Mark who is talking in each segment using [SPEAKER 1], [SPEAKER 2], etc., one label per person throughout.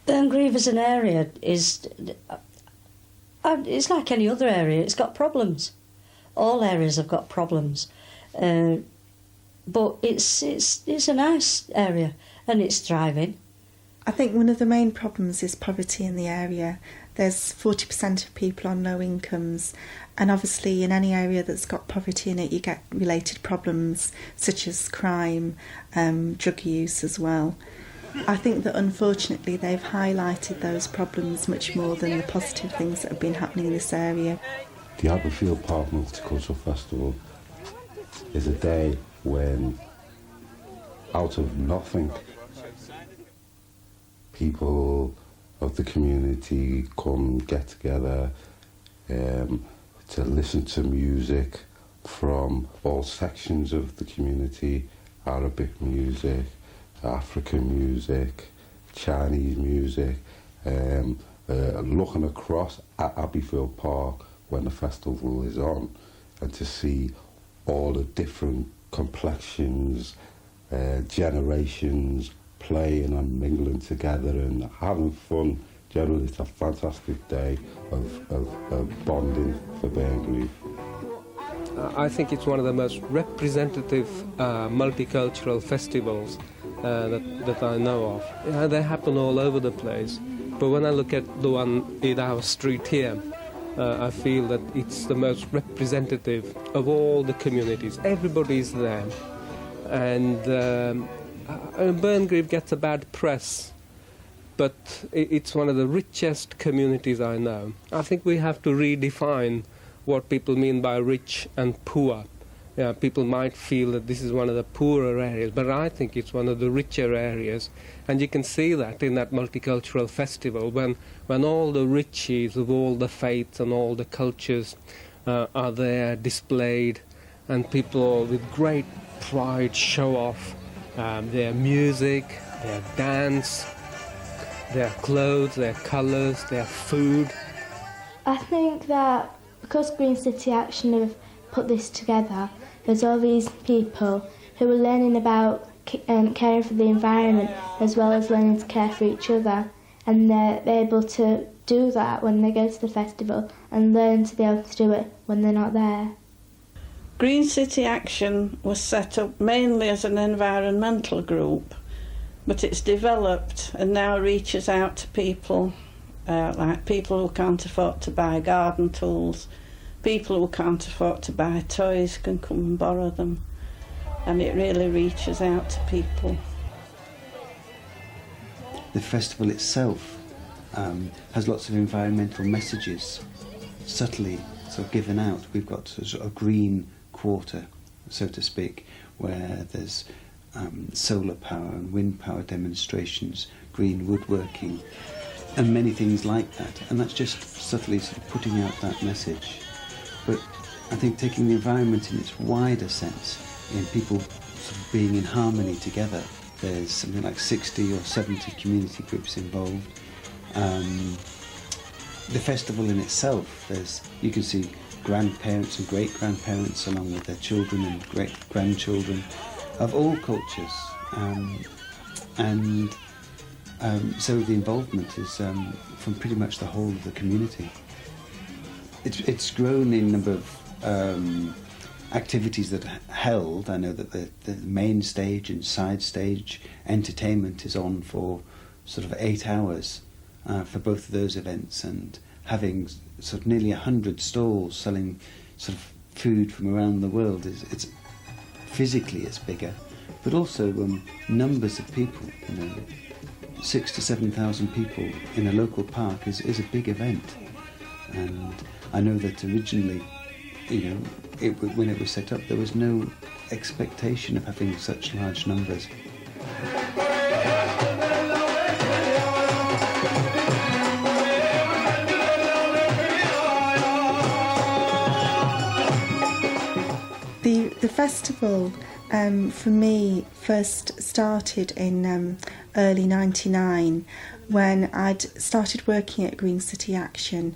[SPEAKER 1] Burngreave as an area is... it's like any other area. It's got problems. All areas have got problems. But it's a nice area and it's thriving.
[SPEAKER 2] I think one of the main problems is poverty in the area. There's 40% of people on low incomes, and obviously in any area that's got poverty in it you get related problems such as crime, drug use as well. I think that unfortunately they've highlighted those problems much more than the positive things that have been happening in this area.
[SPEAKER 3] The Aberfield Park Multicultural Festival is a day when, out of nothing, people of the community come get together to listen to music from all sections of the community: Arabic music, African music, Chinese music, looking across at Aberfield Park when the festival is on, and to see all the different complexions, generations playing and mingling together and having fun. Generally, it's a fantastic day of bonding for Burngreave.
[SPEAKER 4] I think it's one of the most representative multicultural festivals that I know of. They happen all over the place, but when I look at the one in our street here, I feel that it's the most representative of all the communities. Everybody's there, and Burngreave gets a bad press, but it's one of the richest communities I know. I think we have to redefine what people mean by rich and poor. Yeah, people might feel that this is one of the poorer areas, but I think it's one of the richer areas. And you can see that in that multicultural festival when all the riches of all the faiths and all the cultures are there displayed, and people with great pride show off their music, their dance, their clothes, their colours, their food.
[SPEAKER 5] I think that because Green City Action have put this together, there's all these people who are learning about caring for the environment as well as learning to care for each other, and they're able to do that when they go to the festival and learn to be able to do it when they're not there.
[SPEAKER 6] Green City Action was set up mainly as an environmental group, but it's developed and now reaches out to people like people who can't afford to buy garden tools. People who can't afford to buy toys can come and borrow them, and it really reaches out to people.
[SPEAKER 7] The festival itself has lots of environmental messages, subtly sort of given out. We've got sort of a green quarter, so to speak, where there's solar power and wind power demonstrations, green woodworking, and many things like that. And that's just subtly sort of putting out that message. But I think taking the environment in its wider sense, in people sort of being in harmony together. There's something like 60 or 70 community groups involved. The festival in itself, you can see grandparents and great-grandparents along with their children and great-grandchildren of all cultures. So the involvement is from pretty much the whole of the community. It's grown in number of activities that are held. I know that the main stage and side stage entertainment is on for sort of 8 hours for both of those events, and having sort of nearly 100 stalls selling sort of food from around the world. It's physically it's bigger, but also numbers of people. 6,000 to 7,000 people in a local park is a big event. And I know that originally, when it was set up, there was no expectation of having such large numbers.
[SPEAKER 2] The festival, for me, first started in early '99 when I'd started working at Green City Action.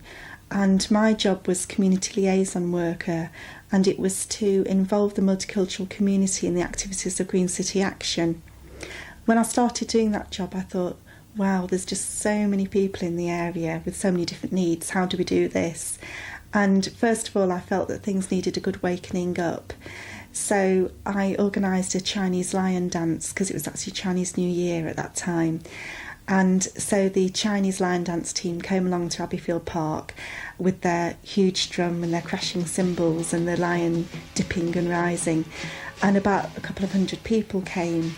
[SPEAKER 2] And my job was community liaison worker, and it was to involve the multicultural community in the activities of Green City Action. When I started doing that job, I thought, wow, there's just so many people in the area with so many different needs. How do we do this? And first of all, I felt that things needed a good wakening up. So I organised a Chinese lion dance because it was actually Chinese New Year at that time. And so the Chinese lion dance team came along to Abbeyfield Park with their huge drum and their crashing cymbals and the lion dipping and rising. And about a couple of hundred people came.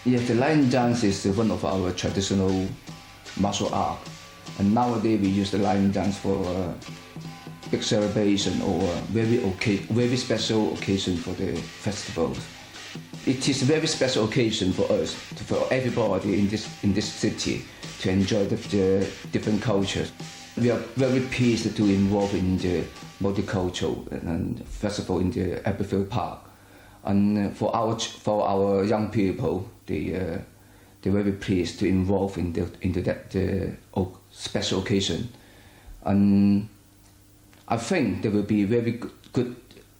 [SPEAKER 8] Yes, the lion dance is one of our traditional martial art. And nowadays we use the lion dance for big celebration or very special occasion for the festivals. It is a very special occasion for us, for everybody in this city to enjoy the different cultures. We are very pleased to involve in the multicultural festival in the Abbeyfield Park. And for our young people, they're very pleased to involve into that special occasion. And I think there will be a very good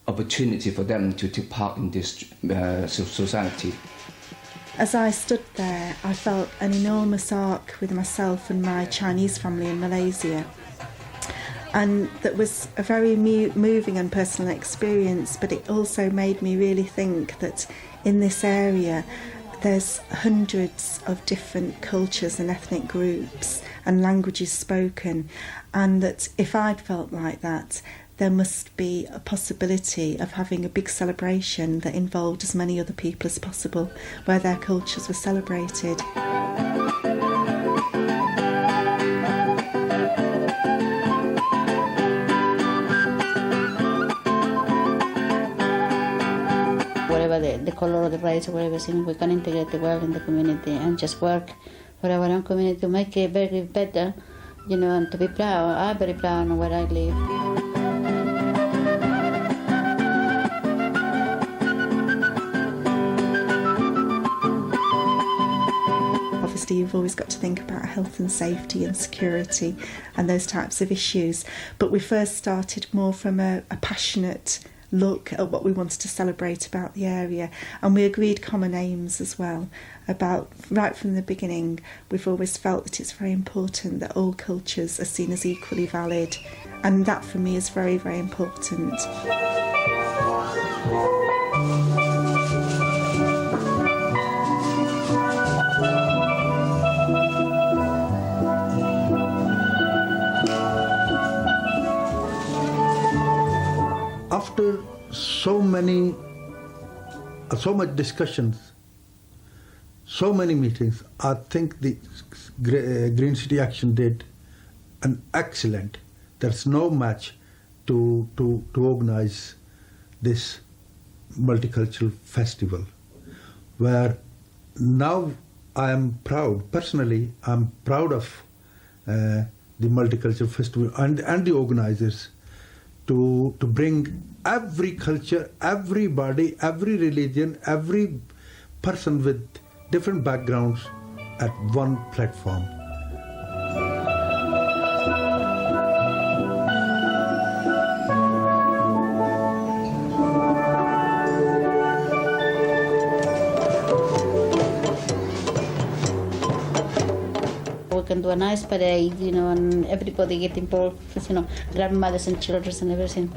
[SPEAKER 8] opportunity for them to take part in this society.
[SPEAKER 2] As I stood there, I felt an enormous arc with myself and my Chinese family in Malaysia. And that was a very moving and personal experience, but it also made me really think that in this area there's hundreds of different cultures and ethnic groups and languages spoken, and that if I'd felt like that, there must be a possibility of having a big celebration that involved as many other people as possible, where their cultures were celebrated.
[SPEAKER 9] Whatever the color of the race or whatever thing, we can integrate the world in the community and just work for our own community to make it very better, and to be proud. I'm very proud of where I live.
[SPEAKER 2] Obviously, you've always got to think about health and safety and security and those types of issues. But we first started more from a passionate look at what we wanted to celebrate about the area, and we agreed common aims as well. About right from the beginning, we've always felt that it's very important that all cultures are seen as equally valid, and that for me is very, very important.
[SPEAKER 10] After so much discussions, so many meetings, I think the Green City Action did an excellent. There's no match to organize this multicultural festival, where now I am proud, personally, I'm proud of the multicultural festival and the organizers to bring every culture, everybody, every religion, every person with different backgrounds at one platform.
[SPEAKER 9] We can do a nice parade, and everybody get involved, grandmothers and children and everything.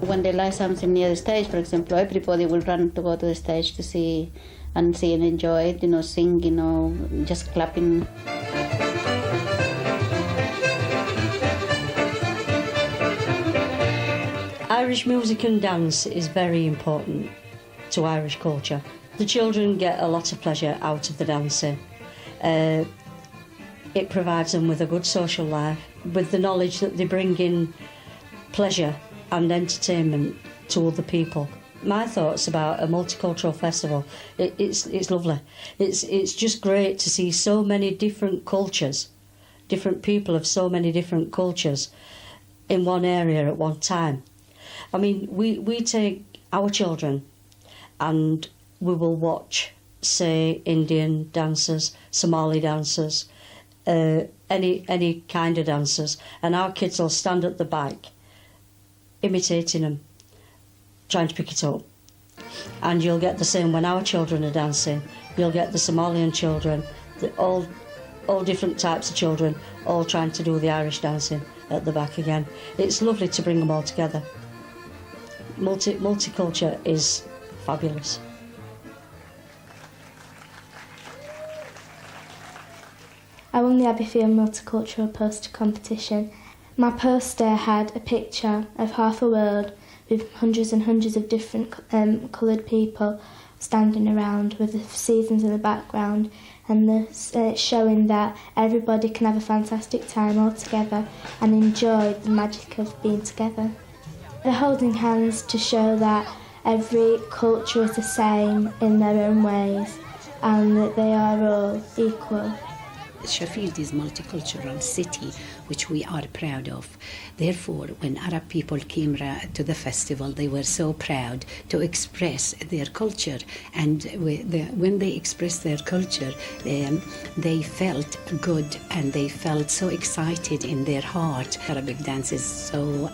[SPEAKER 9] When they light something near the stage, for example, everybody will run to go to the stage to see and enjoy it, sing, just clapping.
[SPEAKER 1] Irish music and dance is very important to Irish culture. The children get a lot of pleasure out of the dancing. It provides them with a good social life, with the knowledge that they bring in pleasure and entertainment to other people. My thoughts about a multicultural festival, it's lovely. It's just great to see so many different cultures, different people of so many different cultures in one area at one time. I mean, we take our children and we will watch, say, Indian dancers, Somali dancers, any kind of dancers, and our kids will stand at the back imitating them, trying to pick it up. And you'll get the same when our children are dancing. You'll get the Somalian children, all different types of children, all trying to do the Irish dancing at the back again. It's lovely to bring them all together. Multiculture is fabulous.
[SPEAKER 5] I won the Abbeyfield Multicultural Poster Competition. My poster had a picture of half a world with hundreds and hundreds of different coloured people standing around with the seasons in the background, and showing that everybody can have a fantastic time all together and enjoy the magic of being together. They're holding hands to show that every culture is the same in their own ways and that they are all equal.
[SPEAKER 11] Sheffield is a multicultural city, which we are proud of. Therefore, when Arab people came to the festival, they were so proud to express their culture. And when they expressed their culture, they felt good and they felt so excited in their heart. Arabic dance is so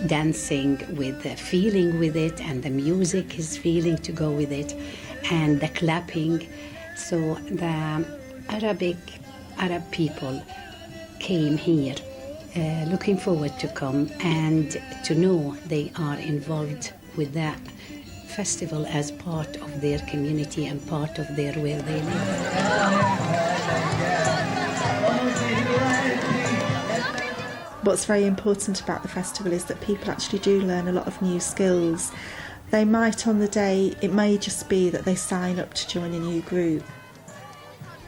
[SPEAKER 11] dancing with the feeling with it, and the music is feeling to go with it, and the clapping. So the Arab people came here looking forward to come and to know they are involved with that festival as part of their community and part of where they live.
[SPEAKER 2] What's very important about the festival is that people actually do learn a lot of new skills. They might on the day, it may just be that they sign up to join a new group.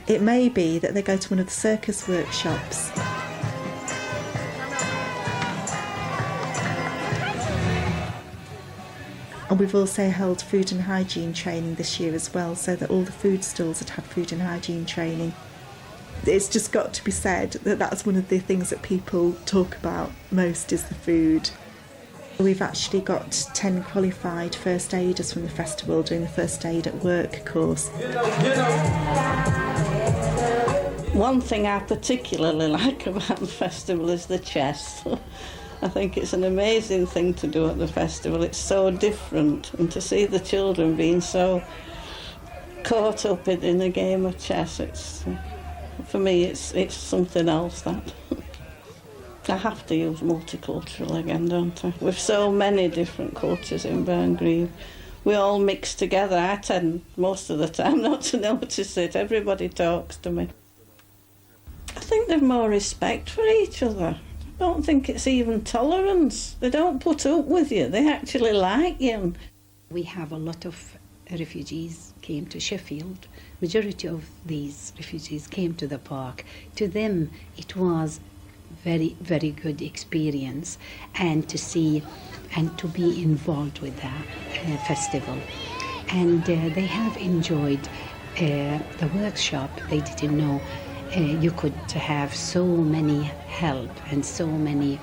[SPEAKER 2] It may be that they go to one of the circus workshops. And we've also held food and hygiene training this year as well, so that all the food stalls had food and hygiene training. It's just got to be said that that's one of the things that people talk about most is the food. We've actually got 10 qualified first aiders from the festival doing the first aid at work course.
[SPEAKER 6] One thing I particularly like about the festival is the chess. I think it's an amazing thing to do at the festival. It's so different, and to see the children being so caught up in a game of chess, for me it's something else, that. I have to use multicultural again, don't I? With so many different cultures in Burngreave, we all mix together. I tend most of the time not to notice it. Everybody talks to me. I think they've more respect for each other. I don't think it's even tolerance. They don't put up with you. They actually like you.
[SPEAKER 11] We have a lot of refugees came to Sheffield. Majority of these refugees came to the park. To them, it was very, very good experience, and to see and to be involved with the festival. And they have enjoyed the workshop. They didn't know you could have so many help and so many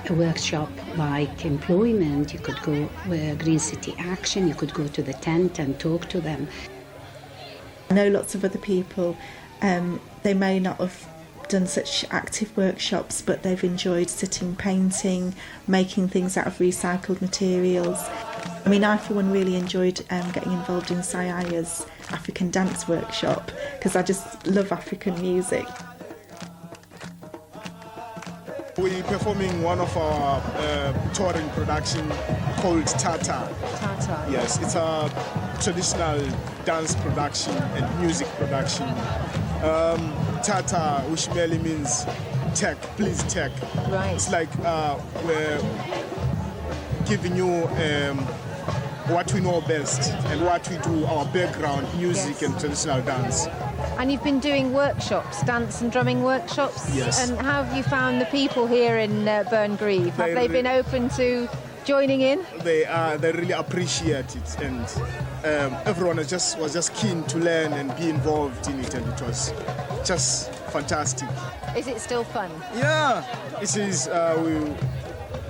[SPEAKER 11] workshop like employment. You could go Green City Action, you could go to the tent and talk to them.
[SPEAKER 2] I know lots of other people, they may not have done such active workshops, but they've enjoyed sitting painting, making things out of recycled materials. I mean, I for one really enjoyed getting involved in Sayaya's African dance workshop because I just love African music.
[SPEAKER 12] We're performing one of our touring production called Tata.
[SPEAKER 13] Tata.
[SPEAKER 12] Yes, it's a traditional dance production and music production. Tata, which merely means take, please take.
[SPEAKER 13] Right.
[SPEAKER 12] It's like we're giving you what we know best and what we do, our background, music and traditional dance.
[SPEAKER 13] And you've been doing workshops, dance and drumming workshops?
[SPEAKER 12] Yes.
[SPEAKER 13] And how have you found the people here in Burngreave? Have they been open to joining in?
[SPEAKER 12] They really appreciate it, and everyone was just keen to learn and be involved in it, and it was just fantastic.
[SPEAKER 13] Is it still fun?
[SPEAKER 12] Yeah, it is.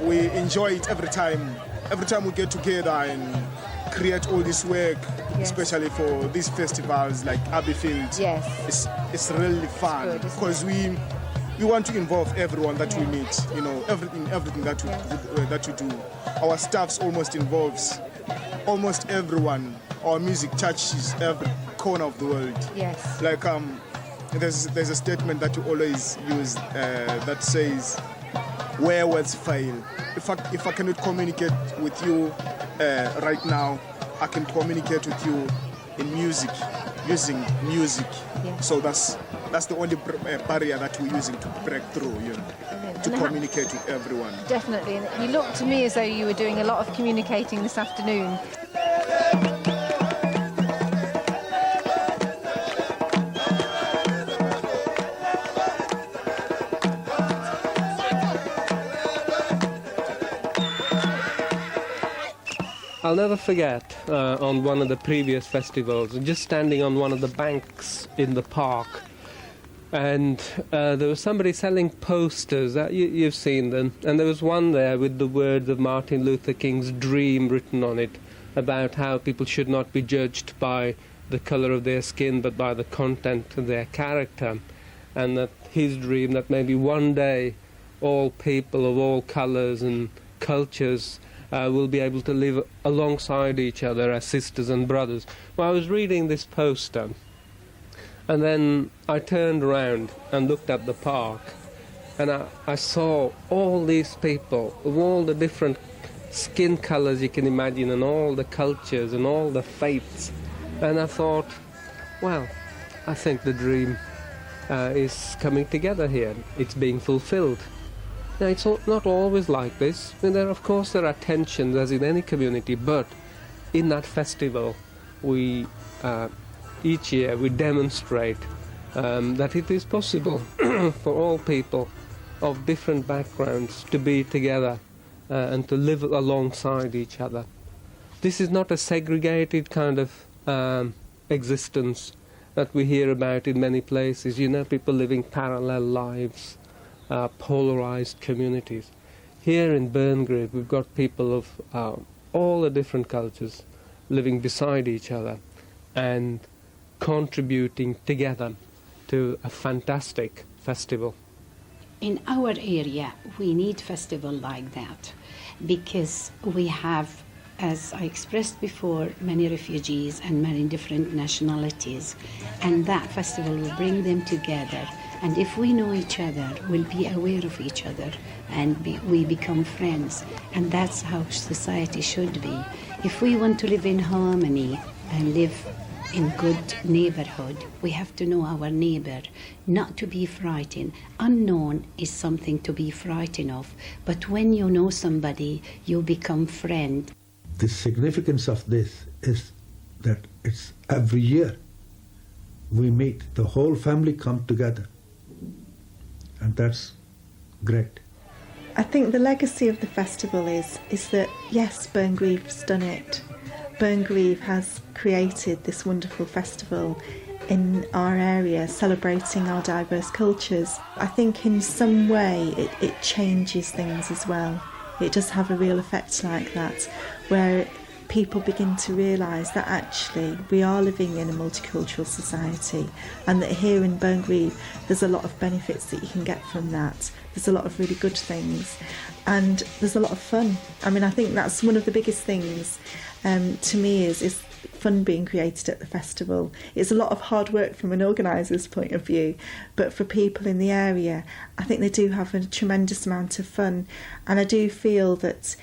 [SPEAKER 12] We enjoy it every time. Every time we get together and create all this work,
[SPEAKER 13] yes,
[SPEAKER 12] especially for these festivals like Abbeyfield.
[SPEAKER 13] Yes.
[SPEAKER 12] It's really fun because we we want to involve everyone that we meet, you know, everything that we do. Our staffs almost involves almost everyone. Our music touches every corner of the world.
[SPEAKER 13] Yes.
[SPEAKER 12] Like there's a statement that you always use that says, "Where words fail." If I cannot communicate with you right now, I can communicate with you in music, using music.
[SPEAKER 13] Yes.
[SPEAKER 12] So that's the only barrier that we're using to break through, you know, to communicate with everyone.
[SPEAKER 13] Definitely. And you looked to me as though you were doing a lot of communicating this afternoon.
[SPEAKER 4] I'll never forget on one of the previous festivals, just standing on one of the banks in the park, and there was somebody selling posters. You've seen them, and there was one there with the words of Martin Luther King's dream written on it, about how people should not be judged by the colour of their skin, but by the content of their character, and that his dream that maybe one day all people of all colours and cultures will be able to live alongside each other as sisters and brothers. Well, I was reading this poster, and then I turned around and looked at the park, and I saw all these people of all the different skin colours you can imagine, and all the cultures and all the faiths, and I thought, well, I think the dream is coming together here. It's being fulfilled. Now, it's not always like this. I mean, of course, there are tensions, as in any community, but in that festival, each year we demonstrate that it is possible for all people of different backgrounds to be together and to live alongside each other. This is not a segregated kind of existence that we hear about in many places. You know, people living parallel lives. Polarized communities. Here in Burngreave, we've got people of all the different cultures living beside each other and contributing together to a fantastic festival.
[SPEAKER 11] In our area, we need festival like that because we have, as I expressed before, many refugees and many different nationalities, and that festival will bring them together. And if we know each other, we'll be aware of each other, and we become friends. And that's how society should be. If we want to live in harmony and live in good neighborhood, we have to know our neighbor, not to be frightened. Unknown is something to be frightened of, but when you know somebody, you become friend.
[SPEAKER 10] The significance of this is that it's every year we meet, the whole family come together. And that's great.
[SPEAKER 2] I think the legacy of the festival is that, yes, Burngreave's done it. Burngreave has created this wonderful festival in our area, celebrating our diverse cultures. I think in some way it changes things as well. It does have a real effect like that, where people begin to realise that actually we are living in a multicultural society, and that here in Burngreave there's a lot of benefits that you can get from that. There's a lot of really good things, and there's a lot of fun. I mean, I think that's one of the biggest things to me is fun being created at the festival. It's a lot of hard work from an organiser's point of view, but for people in the area, I think they do have a tremendous amount of fun. And I do feel that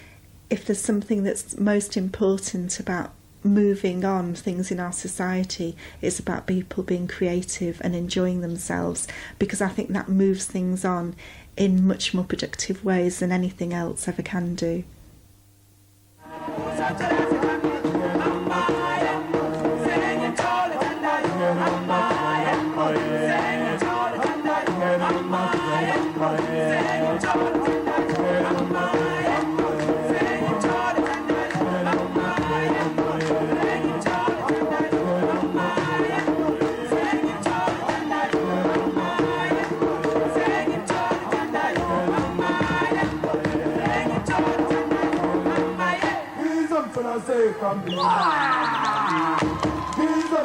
[SPEAKER 2] if there's something that's most important about moving on things in our society, it's about people being creative and enjoying themselves, because I think that moves things on in much more productive ways than anything else ever can do.
[SPEAKER 14] He's a